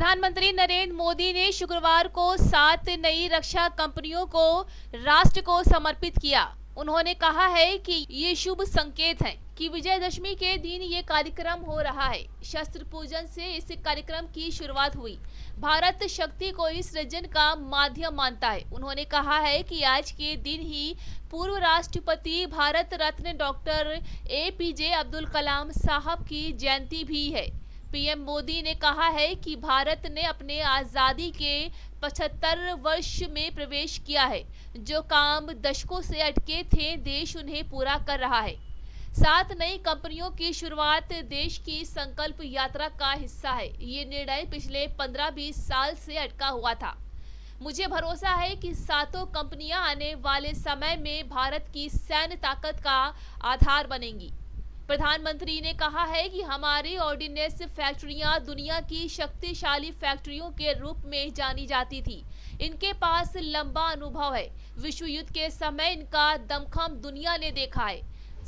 प्रधानमंत्री नरेंद्र मोदी ने शुक्रवार को 7 नई रक्षा कंपनियों को राष्ट्र को समर्पित किया। उन्होंने कहा है कि ये शुभ संकेत है कि विजयदशमी के दिन ये कार्यक्रम हो रहा है। शस्त्र पूजन से इस कार्यक्रम की शुरुआत हुई। भारत शक्ति को इस सृजन का माध्यम मानता है। उन्होंने कहा है कि आज के दिन ही पूर्व राष्ट्रपति भारत रत्न डॉक्टर APJ अब्दुल कलाम साहब की जयंती भी है। पीएम मोदी ने कहा है कि भारत ने अपने आज़ादी के 75 वर्ष में प्रवेश किया है। जो काम दशकों से अटके थे, देश उन्हें पूरा कर रहा है। 7 नई कंपनियों की शुरुआत देश की संकल्प यात्रा का हिस्सा है। ये निर्णय पिछले 15-20 साल से अटका हुआ था। मुझे भरोसा है कि सातों कंपनियां आने वाले समय में भारत की सैन्य ताकत का आधार बनेंगी। प्रधानमंत्री ने कहा है कि हमारी ऑर्डिनेंस फैक्ट्रियां दुनिया की शक्तिशाली फैक्ट्रियों के रूप में जानी जाती थी। इनके पास लंबा अनुभव है। विश्व युद्ध के समय इनका दमखम दुनिया ने देखा है।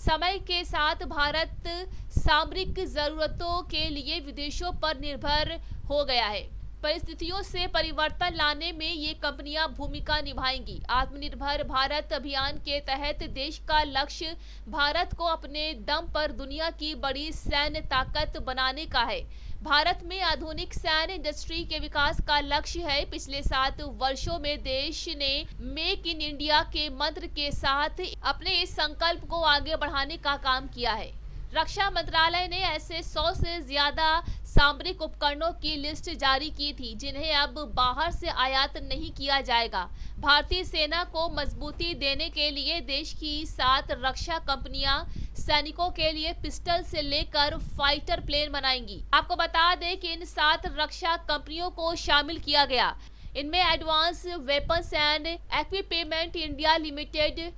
समय के साथ भारत सामरिक जरूरतों के लिए विदेशों पर निर्भर हो गया है। परिस्थितियों से परिवर्तन लाने में ये कंपनियां भूमिका निभाएंगी। आत्मनिर्भर भारत अभियान के तहत देश का लक्ष्य भारत को अपने दम पर दुनिया की बड़ी सैन्य ताकत बनाने का है। भारत में आधुनिक सैन्य इंडस्ट्री के विकास का लक्ष्य है। पिछले 7 वर्षों में देश ने मेक इन इंडिया के मंत्र के साथ अपने इस संकल्प को आगे बढ़ाने का काम किया है। रक्षा मंत्रालय ने ऐसे 100 से ज्यादा सामरिक उपकरणों की लिस्ट जारी की थी, जिन्हें अब बाहर से आयात नहीं किया जाएगा। भारतीय सेना को मजबूती देने के लिए देश की 7 रक्षा कंपनियां सैनिकों के लिए पिस्टल से लेकर फाइटर प्लेन बनाएंगी। आपको बता दें कि इन 7 रक्षा कंपनियों को शामिल किया गया। इनमें advance weapons and equipment India limited,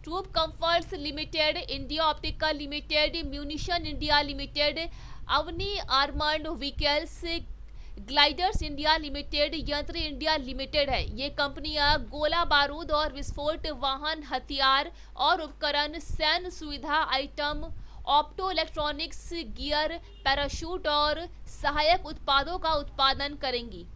troop comforts limited, India optical limited, munition India limited, Avani armoured vehicles, gliders India limited, Yantra India limited है। ये कंपनियां गोला बारूद और विस्फोट वाहन, हथियार और उपकरण, सैन्य सुविधा item, opto electronics, gear, parachute और सहायक उत्पादों का उत्पादन करेंगी।